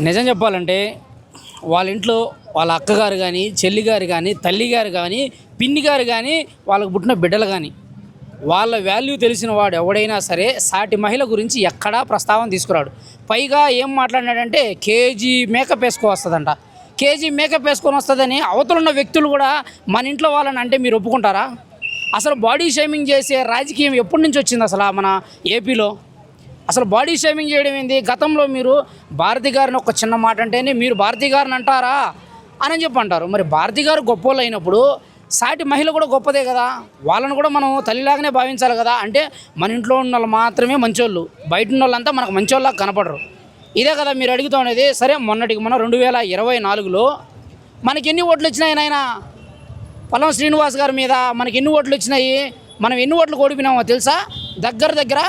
నిజం చెప్పాలంటే వాళ్ళ ఇంట్లో వాళ్ళ అక్కగారు కానీ చెల్లిగారు కానీ తల్లిగారు కానీ పిన్ని గారు కానీ వాళ్ళకు పుట్టిన బిడ్డలు కానీ వాళ్ళ వాల్యూ తెలిసిన వాడు ఎవడైనా సరే సాటి మహిళ గురించి ఎక్కడా ప్రస్తావన తీసుకురాడు. పైగా ఏం మాట్లాడినాడంటే కేజీ మేకప్ వేసుకో వస్తుందంట. కేజీ మేకప్ వేసుకొని వస్తుందని అవతలున్న వ్యక్తులు కూడా మన ఇంట్లో వాళ్ళని అంటే మీరు ఒప్పుకుంటారా? అసలు బాడీ షేమింగ్ చేసే రాజకీయం ఎప్పటి నుంచి వచ్చింది అసలు మన ఏపీలో? అసలు బాడీ షేమింగ్ చేయడం ఏంది? గతంలో మీరు భారతి గారిని ఒక చిన్న మాట అంటేనే మీరు భారతి గారిని అంటారా అని చెప్పి అంటారు. మరి భారతి గారు గొప్పోళ్ళు అయినప్పుడు సాటి మహిళ కూడా గొప్పదే కదా, వాళ్ళని కూడా మనం తల్లిలాగానే భావించాలి కదా. అంటే మన ఇంట్లో ఉన్న వాళ్ళు మాత్రమే మంచోళ్ళు, బయట ఉన్న వాళ్ళంతా మనకు మంచోళ్ళలాగా కనపడరు. ఇదే కదా మీరు అడుగుతూ ఉండేది. సరే మొన్నటికి మన 2024లో మనకి ఎన్ని ఓట్లు వచ్చినాయి నాయన? పొలం శ్రీనివాస్ గారి మీద మనకి ఎన్ని ఓట్లు వచ్చినాయి? మనం ఎన్ని ఓట్లు ఓడిపోయినామో తెలుసా? దగ్గర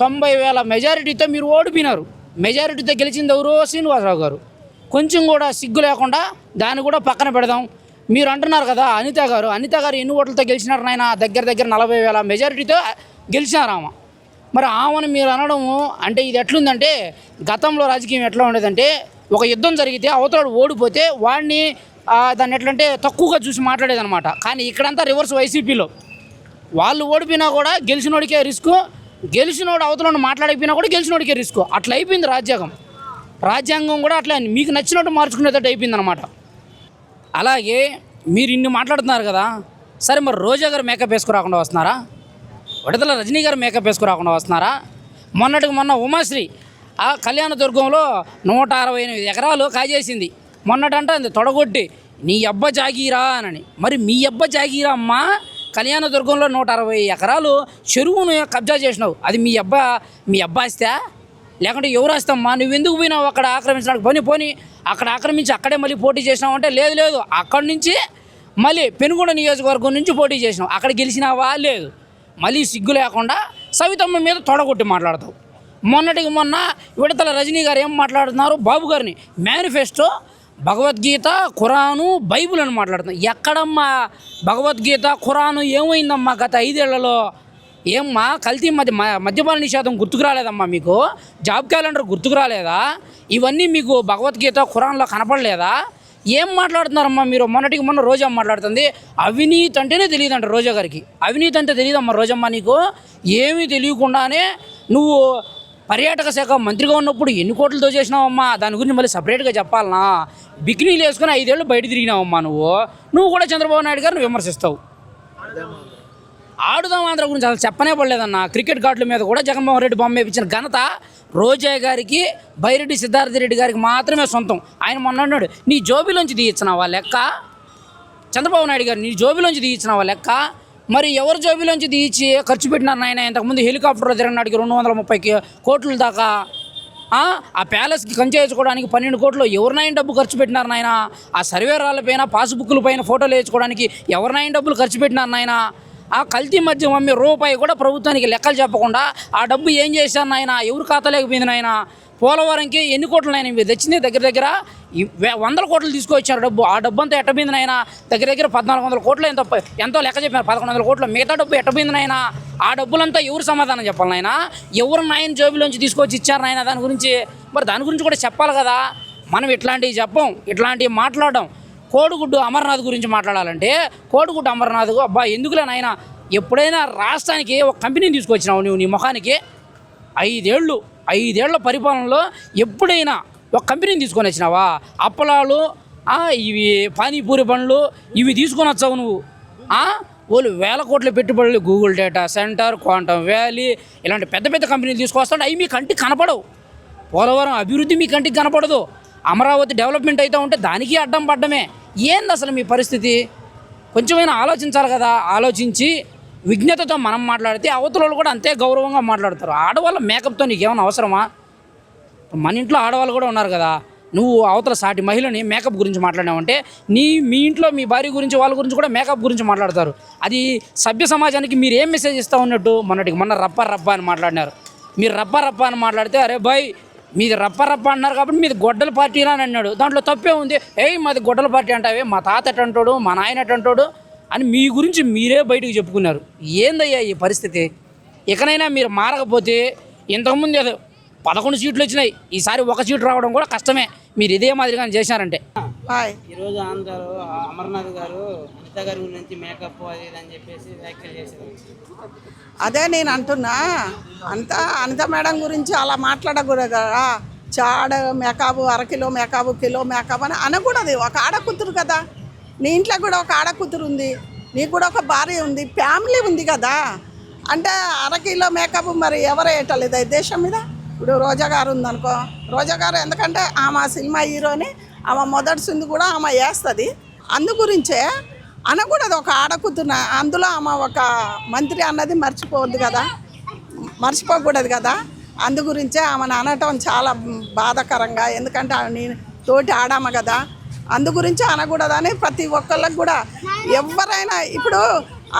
90,000 మెజారిటీతో మీరు ఓడిపోయినారు. మెజారిటీతో గెలిచింది ఎవరు? శ్రీనివాసరావు గారు. కొంచెం కూడా సిగ్గు లేకుండా దాన్ని కూడా పక్కన పెడదాం. మీరు అంటున్నారు కదా అనిత గారు ఎన్ని ఓట్లతో గెలిచినారు నాయన? దగ్గర 40,000 మెజారిటీతో గెలిచినారు ఆమె. మరి ఆమెను మీరు అనడము అంటే ఇది ఎట్లుందంటే, గతంలో రాజకీయం ఎట్లా ఉండేదంటే, ఒక యుద్ధం జరిగితే అవతల ఓడిపోతే వాడిని దాన్ని ఎట్లంటే తక్కువగా చూసి మాట్లాడేదనమాట. కానీ ఇక్కడంతా రివర్స్. వైసీపీలో వాళ్ళు ఓడిపోయినా కూడా గెలిచినోడికే రిస్క్, గెలిచినోడు అవతలను మాట్లాడకపోయినా కూడా గెలిచినోడికే రిస్క్. అట్లా అయిపోయింది రాజ్యాంగం కూడా అట్లా మీకు నచ్చినట్టు మార్చుకునేటట్టు అయిపోయింది అనమాట. అలాగే మీరు ఇన్ని మాట్లాడుతున్నారు కదా, సరే మరి రోజా గారు మేకప్ వేసుకురాకుండా వస్తున్నారా? విడదల రజనీ గారు మేకప్ వేసుకురాకుండా వస్తున్నారా? మొన్న ఉమాశ్రీ ఆ కళ్యాణదుర్గంలో 168 ఎకరాలు కాజేసింది. మొన్నటంటే తొడగొట్టి నీ అబ్బ జాగీరా అని. మరి మీ అబ్బ జాగీరా అమ్మా? కళ్యాణదుర్గంలో 160 ఎకరాలు చెరువును కబ్జా చేసినావు. అది మీ అబ్బా ఆస్తా లేకుంటే ఎవరు ఆస్తమ్మా? నువ్వెందుకు పోయినావు అక్కడ ఆక్రమించడానికి? పోనీ అక్కడ ఆక్రమించి అక్కడే మళ్ళీ పోటీ చేసినావు అంటే లేదు అక్కడి నుంచి మళ్ళీ పెనుగొండ నియోజకవర్గం నుంచి పోటీ చేసినావు. అక్కడ గెలిచినావా? లేదు. మళ్ళీ సిగ్గు లేకుండా సవితమ్మ మీద తొడగొట్టి మాట్లాడతావు. మొన్న విడతల రజనీ గారు ఏం మాట్లాడుతున్నారు? బాబు గారిని మేనిఫెస్టో భగవద్గీత ఖురాను బైబిల్ అని మాట్లాడుతున్నారు. ఎక్కడమ్మా భగవద్గీత ఖురాను? ఏమైందమ్మా గత 5 ఏళ్లలో? ఏమ్మా కల్తీ మద్యపాన నిషేధం గుర్తుకు రాలేదమ్మా మీకు? జాబ్ క్యాలెండర్ గుర్తుకు రాలేదా? ఇవన్నీ మీకు భగవద్గీత ఖురాన్లో కనపడలేదా? ఏం మాట్లాడుతున్నారమ్మా మీరు? మొన్న రోజా మాట్లాడుతుంది అవినీతి అంటేనే తెలియదంట రోజా గారికి. అవినీతి అంటే తెలియదమ్మా రోజమ్మ నీకు? ఏమీ తెలియకుండానే నువ్వు పర్యాటక శాఖ మంత్రిగా ఉన్నప్పుడు ఎన్ని కోట్లతో చేసినావమ్మా? దాని గురించి మళ్ళీ సపరేట్గా చెప్పాలనా? బికినీలు వేసుకుని 5 ఏళ్ళు బయట తిరిగినావమ్మా నువ్వు కూడా చంద్రబాబు నాయుడు గారిని విమర్శిస్తావు. ఆడుదాం ఆంధ్ర గురించి అసలు చెప్పనే పడలేదన్న. క్రికెట్ గార్డుల మీద కూడా జగన్మోహన్ రెడ్డి బొమ్మ వేయించిన ఘనత రోజా గారికి, బైరెడ్డి సిద్ధార్థ రెడ్డి గారికి మాత్రమే సొంతం. ఆయన మొన్న అన్నాడు నీ జోబీలోంచి తీయించినావా లెక్క? చంద్రబాబు నాయుడు గారు నీ జోబీలోంచి తీయించినావా లెక్క? మరి ఎవరు జోబీలోంచి తీయించి ఖర్చు పెట్టినారు నాయన? ఇంతకుముందు హెలికాప్టర్లో తిరగడానికి 230 కోట్ల దాకా ఆ ప్యాలెస్కి కంచేసుకోవడానికి 12 కోట్లు ఎవరినైనా డబ్బు ఖర్చు పెట్టినారు నాయన? ఆ సర్వేరాళ్ళ పైన పాస్బుక్ల పైన ఫోటోలు వేసుకోవడానికి ఎవరినైనా డబ్బులు ఖర్చు పెట్టినారు నాయన? ఆ కల్తీ మద్యం అమ్మే రూపాయి కూడా ప్రభుత్వానికి లెక్కలు చెప్పకుండా ఆ డబ్బు ఏం చేశారు నాయన? ఎవరు ఖాతాలేకపోయింది నాయన? పోలవరంకి ఎన్ని కోట్లు నాయన మీరు తెచ్చింది? దగ్గర 100 కోట్లు తీసుకొచ్చారు డబ్బు. ఆ డబ్బు అంతా ఎట్టబోయింది నాయన? దగ్గర 1,400 కోట్లు ఎంతో లెక్క చెప్పారు. 1,100 కోట్లు మిగతా డబ్బు ఎట్టబోయింది నాయన? ఆ డబ్బులంతా ఎవరు సమాధానం చెప్పాలి నాయన? ఎవరు నాయన జోబులోంచి తీసుకొచ్చి ఇచ్చారు నాయన? దాని గురించి కూడా చెప్పాలి కదా. మనం ఇట్లాంటివి చెప్పం, ఇట్లాంటివి మాట్లాడడం. కోడిగుడ్డు అమర్నాథ్ గురించి మాట్లాడాలంటే కోడిగుడ్డు అమర్నాథ్ అబ్బా ఎందుకులే నాయన? ఎప్పుడైనా రాష్ట్రానికి ఒక కంపెనీని తీసుకొచ్చినావు నువ్వు నీ ముఖానికి? 5 ఏళ్ల పరిపాలనలో ఎప్పుడైనా ఒక కంపెనీని తీసుకొని వచ్చినావా? అప్పలాలు ఇవి పానీపూరి బండ్లు ఇవి తీసుకొని వచ్చావు నువ్వు. వాళ్ళు 1000 కోట్ల పెట్టుబడులు Google data centre, quantum valley ఇలాంటి పెద్ద కంపెనీలు తీసుకొస్తాడు. అవి మీ కంటికి కనపడవు. పోలవరం అభివృద్ధి మీ కంటికి కనపడదు. అమరావతి డెవలప్మెంట్ అవుతూ ఉంటే దానికి అడ్డం పడ్డమే. ఏంది అసలు మీ పరిస్థితి? కొంచెమైనా ఆలోచించాలి కదా. ఆలోచించి విజ్ఞతతో మనం మాట్లాడితే అవతల కూడా అంతే గౌరవంగా మాట్లాడతారు. ఆడవాళ్ళ మేకప్తో నీకేమైనా అవసరమా? మన ఇంట్లో ఆడవాళ్ళు కూడా ఉన్నారు కదా. నువ్వు అవతల సాటి మహిళని మేకప్ గురించి మాట్లాడావంటే మీ ఇంట్లో మీ భార్య గురించి వాళ్ళ గురించి కూడా మేకప్ గురించి మాట్లాడతారు. అది సభ్య సమాజానికి మీరు ఏం మెసేజ్ ఇస్తూ ఉన్నట్టు? మొన్న రప్ప అని మాట్లాడినారు. మీరు రప్ప అని మాట్లాడితే అరే బాయ్ మీది రప్ప అన్నారు కాబట్టి మీది గొడ్డల పార్టీ అని అన్నాడు. దాంట్లో తప్పే ఉంది. మాది గొడ్డల పార్టీ అంటావే, మా తాత ఎట్టంటాడు, మా నాయన ఎట్టంటాడు అని మీ గురించి మీరే బయటకు చెప్పుకున్నారు. ఏందయ్యా ఈ పరిస్థితి? ఇకనైనా మీరు మారకపోతే ఇంతకుముందు 11 సీట్లు వచ్చినాయి, ఈసారి 1 సీటు రావడం కూడా కష్టమే మీరు ఇదే మాదిరిగా చేశారంటే. ఈరోజు ఆంధ్రాలో అమర్నాథ్ గారు అనిత గారి గురించి మేకప్ అది ఇది అని చెప్పేసి వ్యాఖ్యలు చేశారు. అదే నేను అంటున్నా, అనిత మేడం గురించి అలా మాట్లాడకూడదు కదా. చాడ మేకప్, అరకిలో మేకప్, కిలో మేకప్ అని అనకూడదు. ఒక ఆడకూతురు కదా, నీ ఇంట్లో కూడా ఒక ఆడకూతురు ఉంది, నీకు కూడా ఒక భార్య ఉంది, ఫ్యామిలీ ఉంది కదా. అంటే అరకిలో మేకప్ మరి ఎవరు వేయటలేదు ఈ దేశం మీద. ఇప్పుడు రోజా గారు ఉందనుకో, రోజా గారు ఎందుకంటే ఆమె సినిమా హీరోని, ఆమె మొదటి సింది కూడా ఆమె వేస్తుంది. అందు గురించే అనకూడదు ఒక ఆడకూతురు. అందులో ఆమె ఒక మంత్రి అన్నది మర్చిపోవద్దు కదా, మర్చిపోకూడదు కదా. అందు గురించే ఆమెను అనటం చాలా బాధాకరంగా, ఎందుకంటే నేను తోటి ఆడామ కదా. అందు గురించి అనకూడదని ప్రతి ఒక్కళ్ళకి కూడా ఎవరైనా ఇప్పుడు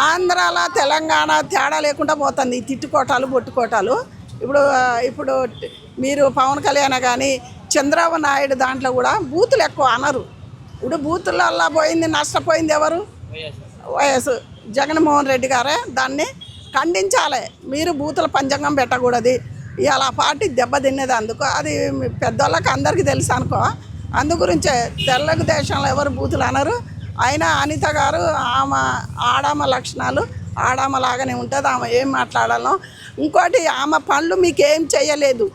ఆంధ్రాలో తెలంగాణ తేడా లేకుండా పోతుంది ఈ తిట్టుకోటాలు బొట్టుకోటాలు. ఇప్పుడు మీరు పవన్ కళ్యాణ్ కానీ చంద్రబాబు నాయుడు దాంట్లో కూడా బూతులు ఎక్కువ అనరు. ఇప్పుడు బూతులల్లా పోయింది, నష్టపోయింది ఎవరు? వైఎస్ జగన్మోహన్ రెడ్డి గారే దాన్ని ఖండించాలి. మీరు బూతుల పంచాంగం పెట్టకూడదు. ఇవాళ ఆ పార్టీ దెబ్బతిన్నది అందుకు, అది పెద్దోళ్ళకి అందరికీ తెలుసు అనుకో. అందు గురించే తెలుగుదేశంలో ఎవరు బూతులు అనరు. అయినా అనిత గారు ఆమె ఆడామ లక్షణాలు ఆడామలాగానే ఉంటుంది. ఆమె ఏం మాట్లాడాలో. ఇంకోటి ఆమె పనులు మీకు ఏం చేయలేదు.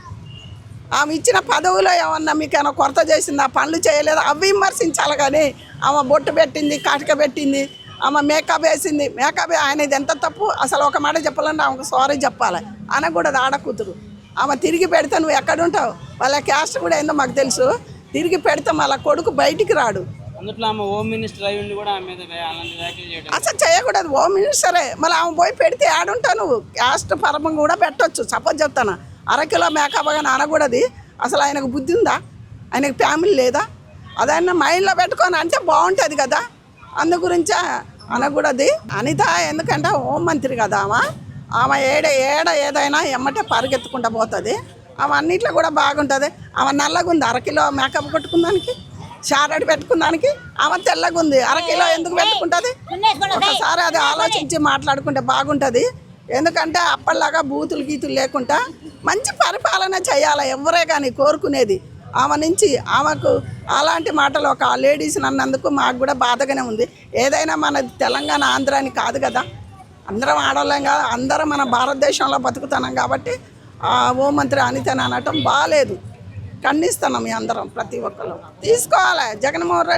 ఆమె ఇచ్చిన పదవులో ఏమన్నా మీకు ఏమైనా కొరత చేసింది, ఆ పనులు చేయలేదు అవి విమర్శించాలి. కానీ ఆమె బొట్టు పెట్టింది, కాటిక పెట్టింది, ఆమె మేకప్ వేసింది. మేకప్ ఆయనది ఎంత తప్పు అసలు. ఒక మాట చెప్పాలంటే ఆమెకు సారీ చెప్పాలి అనకూడదు ఆడకూతురు. ఆమె తిరిగి పెడితే నువ్వు ఎక్కడుంటావు, వాళ్ళ క్యాస్ట్ కూడా ఏందో మాకు తెలుసు. తిరిగి పెడితే మళ్ళీ కొడుకు బయటికి రాడు. అందులో ఆమె హోమ్ మినిస్టర్ అయి ఉండి కూడా ఆమె మీద అలాంటి వ్యాఖ్యలు చేయడం అసలు చేయకూడదు. హోమ్ మినిస్టరే మళ్ళీ ఆమె పోయి పెడితే ఆడుంటావు నువ్వు. క్యాస్ట్ పరమం కూడా పెట్టవచ్చు. సపోజ్ చెప్తాను, అరకిలో మేకప్ కానీ అనకూడదు. అసలు ఆయనకు బుద్ధి ఉందా? ఆయనకు ఫ్యామిలీ లేదా? అదైనా మైండ్లో పెట్టుకొని అంటే బాగుంటుంది కదా. అందు గురించే అనకూడదు. అనిత ఎందుకంటే హోంమంత్రి కదా ఆమె ఏదైనా ఎమ్మటే పరిగెత్తుకుంటూ పోతుంది. ఆమె అన్నిట్లో కూడా బాగుంటుంది. ఆమె నల్లగా ఉంది, అరకిలో మేకప్ కొట్టుకుందానికి, షారడి పెట్టుకుందానికి. ఆమె తెల్లగా ఉంది, అరకిలో ఎందుకు పెట్టుకుంటుంది? ఒకసారి అది ఆలోచించి మాట్లాడుకుంటే బాగుంటుంది. ఎందుకంటే అప్పటిలాగా బూతులు గీతులు లేకుండా మంచి పరిపాలన చేయాలి ఎవరే కానీ కోరుకునేది. ఆమె నుంచి ఆమెకు అలాంటి మాటలు ఒక లేడీస్ అన్నందుకు మాకు కూడా బాధగానే ఉంది. ఏదైనా మన తెలంగాణ ఆంధ్ర అని కాదు కదా, అందరం ఆడలేం కదా, అందరం మన భారతదేశంలో బతుకుతున్నాం కాబట్టి హోంమంత్రి అనితని అనటం బాగాలేదు. ఖండిస్తున్నాం మీ అందరం ప్రతి ఒక్కరు. తీసుకోవాలి జగన్మోహన్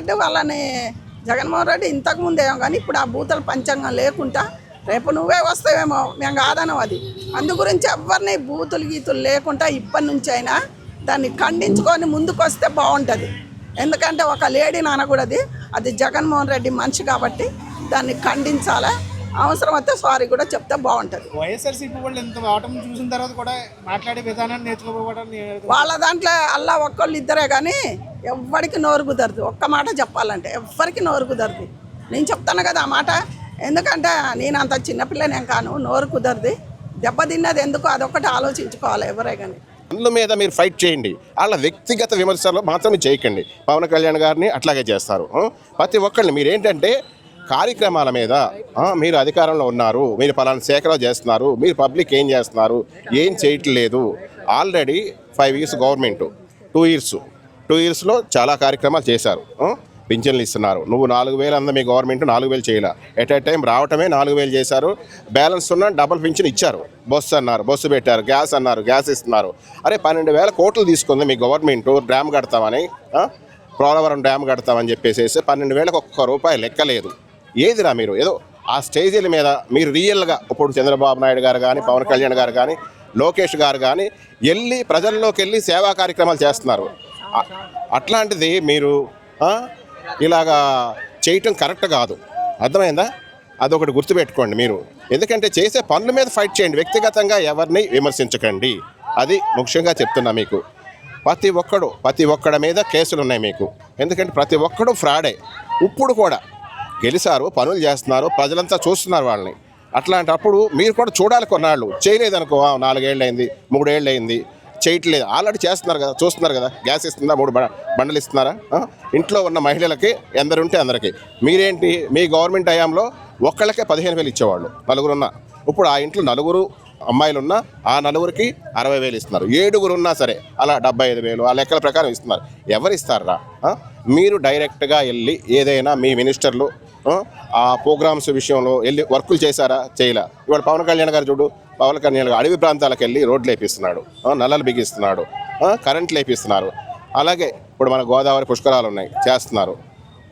రెడ్డి ఇంతకుముందు ఏమో కానీ ఇప్పుడు ఆ భూతల పంచాంగం లేకుండా రేపు నువ్వే వస్తావేమో మేము కాదనం అది. అందు గురించి ఎవరిని బూతులు గీతులు లేకుండా ఇప్పటి నుంచి అయినా దాన్ని ఖండించుకొని ముందుకు వస్తే బాగుంటుంది. ఎందుకంటే ఒక లేడీని అనకూడదు, అది జగన్మోహన్ రెడ్డి మనిషి కాబట్టి దాన్ని ఖండించాలి. అవసరం అయితే సారీ కూడా చెప్తే బాగుంటుంది. వైఎస్ఆర్సీపీ వాళ్ళు ఎంత ఆటం చూసిన తర్వాత కూడా మాట్లాడే విధానాన్ని నేర్చుకోవడం వాళ్ళ దాంట్లో అల్లా ఒక్కళ్ళు ఇద్దరే కానీ ఎవ్వరికి నోరు కుదరదు. ఒక్క మాట చెప్పాలంటే ఎవ్వరికి నోరు కుదరదు. నేను చెప్తాను కదా ఆ మాట. ఎందుకంటే నేను అంత చిన్నపిల్లనేం కాను, నోరు కుదరదు. దెబ్బతిన్నది ఎందుకు అదొక్కటి ఆలోచించుకోవాలి ఎవరే కానీ. పనుల మీద మీరు ఫైట్ చేయండి, వాళ్ళ వ్యక్తిగత విమర్శలు మాత్రమే చేయకండి. పవన్ కళ్యాణ్ గారిని అట్లాగే చేస్తారు. ప్రతి ఒక్కరిని మీరేంటంటే కార్యక్రమాల మీద మీరు అధికారంలో ఉన్నారు, మీరు పలానా శాఖలో చేస్తున్నారు, మీరు పబ్లిక్ ఏం చేస్తున్నారు, ఏం చేయట్లేదు. ఆల్రెడీ 5 years గవర్నమెంట్, 2 yearsలో చాలా కార్యక్రమాలు చేశారు. పింఛన్లు ఇస్తున్నారు. నువ్వు 4,000 అంద మీ గవర్నమెంట్ 4,000 చేయాల. ఎట్ ఏ టైం రావటమే 4,000 చేశారు. బ్యాలెన్స్ ఉన్న డబుల్ పింఛన్ ఇచ్చారు. బస్సు అన్నారు, బస్సు పెట్టారు. గ్యాస్ అన్నారు, గ్యాస్ ఇస్తున్నారు. అరే 12,000 కోట్లు తీసుకుంది మీ గవర్నమెంట్ డ్యామ్ కడతామని, పోలవరం డ్యామ్ కడతామని చెప్పేసి 12,000కి ఒక్క రూపాయి లెక్కలేదు. ఏదిరా మీరు ఏదో ఆ స్టేజీల మీద మీరు రియల్గా ఇప్పుడు చంద్రబాబు నాయుడు గారు కానీ, పవన్ కళ్యాణ్ గారు కానీ, లోకేష్ గారు కానీ వెళ్ళి ప్రజల్లోకి వెళ్ళి సేవా కార్యక్రమాలు చేస్తున్నారు. అట్లాంటిది మీరు ఇలాగా చేయటం కరెక్ట్ కాదు. అర్థమైందా? అదొకటి గుర్తుపెట్టుకోండి మీరు. ఎందుకంటే చేసే పనుల మీద ఫైట్ చేయండి, వ్యక్తిగతంగా ఎవరిని విమర్శించకండి. అది ముఖ్యంగా చెప్తున్నా మీకు. ప్రతి ఒక్కడి మీద కేసులు ఉన్నాయి మీకు. ఎందుకంటే ప్రతి ఒక్కడు ఫ్రాడే. ఇప్పుడు కూడా గెలిచారు, పనులు చేస్తున్నారు, ప్రజలంతా చూస్తున్నారు వాళ్ళని. అట్లాంటప్పుడు మీరు కూడా చూడాలి. కొన్నాళ్ళు చేయలేదనుకో, 4 ఏళ్ళు అయింది, 3 ఏళ్ళు అయింది, చేయట్లేదు. ఆల్రెడీ చేస్తున్నారు కదా, చూస్తున్నారు కదా. గ్యాస్ ఇస్తుందా, 3 బండలు ఇస్తున్నారా? ఇంట్లో ఉన్న మహిళలకి ఎందరుంటే అందరికీ. మీరేంటి మీ గవర్నమెంట్ హయాంలో ఒక్కళ్ళకే 15,000 ఇచ్చేవాళ్ళు, 4 ఇప్పుడు ఆ ఇంట్లో 4 అమ్మాయిలు ఉన్నా ఆ నలుగురికి 60,000 ఇస్తున్నారు. 7 ఉన్నా సరే అలా 75,000 ఆ లెక్కల ప్రకారం ఇస్తున్నారు. ఎవరు ఇస్తారా? మీరు డైరెక్ట్గా వెళ్ళి ఏదైనా మీ మినిస్టర్లు ఆ ప్రోగ్రామ్స్ విషయంలో వెళ్ళి వర్కులు చేశారా? చేయలే. ఇవాళ పవన్ కళ్యాణ్ గారు చూడు, పవన్ కళ్యాణ్ గారు అడవి ప్రాంతాలకు వెళ్ళి రోడ్లు వేపిస్తున్నాడు, నల్లలు బిగిస్తున్నాడు, కరెంట్లు వేపిస్తున్నారు. అలాగే ఇప్పుడు మన గోదావరి పుష్కరాలు ఉన్నాయి, చేస్తున్నారు.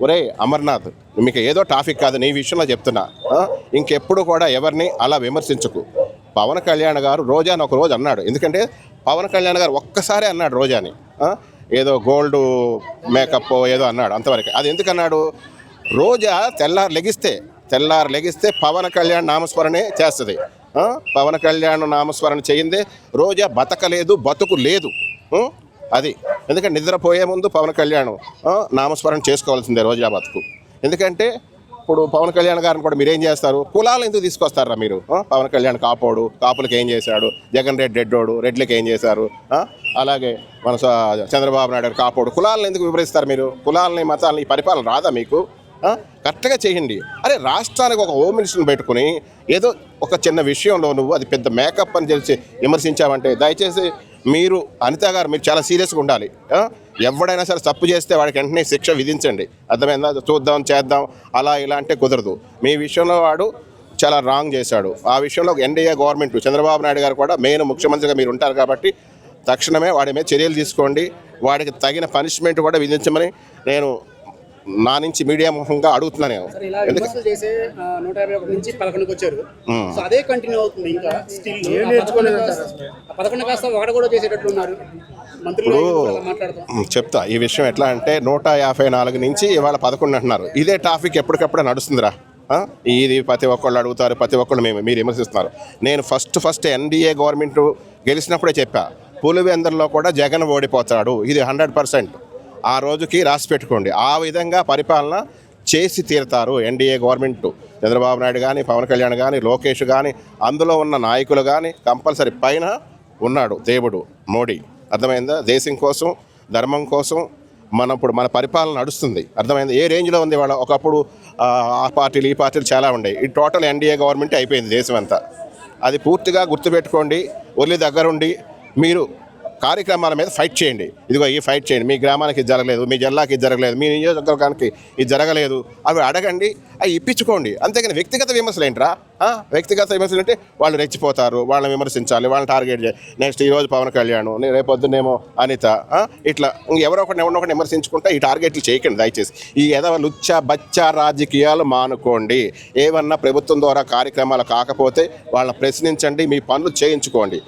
ఒరే అమర్నాథ్, మీకు ఏదో ట్రాఫిక్ కాదు, నీ విషయంలో చెప్తున్నా. ఇంకెప్పుడు కూడా ఎవరిని అలా విమర్శించకు. పవన్ కళ్యాణ్ గారు రోజాని ఒక రోజు అన్నాడు. ఎందుకంటే పవన్ కళ్యాణ్ గారు ఒక్కసారే అన్నాడు రోజాని, ఏదో గోల్డ్ మేకప్ ఏదో అన్నాడు, అంతవరకు. అది ఎందుకన్నాడు? రోజా తెల్లారు లెగిస్తే పవన్ కళ్యాణ్ నామస్మరణే చేస్తుంది. పవన్ కళ్యాణ్ నామస్మరణ చేయిందే రోజా బతకలేదు, బతుకు లేదు. అది ఎందుకంటే నిద్రపోయే ముందు పవన్ కళ్యాణ్ నామస్మరణ చేసుకోవాల్సిందే రోజా బతుకు. ఎందుకంటే ఇప్పుడు పవన్ కళ్యాణ్ గారిని కూడా మీరేం చేస్తారు? కులాలు ఎందుకు తీసుకొస్తారా మీరు? పవన్ కళ్యాణ్ కాపోడు, కాపులకి ఏం చేశాడు? జగన్ రెడ్డి రెడ్డోడు, రెడ్లకి ఏం చేశారు? అలాగే మన చంద్రబాబు నాయుడు గారు కాపోడు. కులాలను ఎందుకు వివరిస్తారు మీరు? కులాలని మతాలని పరిపాలన రాదా మీకు? కరెక్ట్గా చేయండి. అరే రాష్ట్రానికి ఒక హోమ్ మినిస్టర్ని పెట్టుకుని ఏదో ఒక చిన్న విషయంలో నువ్వు అది పెద్ద మేకప్ అని తెలిసి విమర్శించావంటే దయచేసి మీరు అనిత గారు మీరు చాలా సీరియస్గా ఉండాలి. ఎవడైనా సరే తప్పు చేస్తే వాడికి వెంటనే శిక్ష విధించండి. అర్థమైందా? చూద్దాం చేద్దాం అలా ఇలా అంటే కుదరదు. మీ విషయంలో వాడు చాలా రాంగ్ చేశాడు. ఆ విషయంలో ఎన్డీఏ గవర్నమెంట్ చంద్రబాబు నాయుడు గారు కూడా మెయిన్ ముఖ్యమంత్రిగా మీరు ఉంటారు కాబట్టి తక్షణమే వాడి మీద చర్యలు తీసుకోండి. వాడికి తగిన పనిష్మెంట్ కూడా విధించమని నేను నా నుంచి మీడియా ముఖంగా అడుగుతున్నాను. నేను విమర్శలు చేసే 151 నుంచి 11కి వచ్చారు. సో అదే కంటిన్యూ అవుతుంది. ఇంకా స్టిల్ 11 కాస్త ఒకటి కూడా చేసేటట్లు ఉన్నారు మంత్రులు. చెప్తా ఈ విషయం ఎట్లా అంటే 154 నుంచి ఇవాళ 11 అంటున్నారు. ఇదే ట్రాఫిక్ ఎప్పటికప్పుడు నడుస్తుందిరా. ఇది ప్రతి ఒక్కళ్ళు అడుగుతారు, ప్రతి ఒక్కళ్ళు మీరు విమర్శిస్తున్నారు. నేను ఫస్ట్ ఎన్డీఏ గవర్నమెంట్ గెలిచినప్పుడే చెప్పా, పులివెందుల్లో కూడా జగన్ ఓడిపోతాడు, ఇది 100%. ఆ రోజుకి రాసి పెట్టుకోండి. ఆ విధంగా పరిపాలన చేసి తీరుతారు ఎన్డీఏ గవర్నమెంట్. చంద్రబాబు నాయుడు కానీ, పవన్ కళ్యాణ్ కానీ, లోకేష్ కానీ, అందులో ఉన్న నాయకులు కానీ కంపల్సరీ. పైన ఉన్నాడు దేవుడు మోడీ. అర్థమైందా? దేశం కోసం, ధర్మం కోసం ఇప్పుడు మన పరిపాలన నడుస్తుంది. అర్థమైంది? ఏ రేంజ్లో ఉంది వాళ్ళ. ఒకప్పుడు ఆ పార్టీలు ఈ పార్టీలు చాలా ఉండేవి. ఈ టోటల్ ఎన్డీఏ గవర్నమెంట్ అయిపోయింది దేశం అంతా. అది పూర్తిగా గుర్తుపెట్టుకోండి. ఒళ్ళి దగ్గరుండి మీరు కార్యక్రమాల మీద ఫైట్ చేయండి. ఇదిగో ఈ ఫైట్ చేయండి. మీ గ్రామానికి ఇది జరగలేదు, మీ జిల్లాకి ఇది జరగలేదు, మీ నియోజకవర్గానికి ఇది జరగలేదు, అవి అడగండి, అవి ఇప్పించుకోండి. అంతేగాని వ్యక్తిగత విమర్శలు ఏంట్రా? వ్యక్తిగత విమర్శలు అంటే వాళ్ళు రెచ్చిపోతారు, వాళ్ళని విమర్శించాలి, వాళ్ళని టార్గెట్ చేయాలి. నెక్స్ట్ ఈరోజు పవన్ కళ్యాణ్, రేపొద్దునేమో అనిత, ఇట్లా ఎవరో ఒకటి విమర్శించుకుంటే ఈ టార్గెట్లు చేయకండి దయచేసి. ఈ ఎదవ లుచ్చ బచ్చా రాజకీయాలు మానుకోండి. ఏమన్నా ప్రభుత్వం ద్వారా కార్యక్రమాలు కాకపోతే వాళ్ళని ప్రశ్నించండి, మీ పనులు చేయించుకోండి.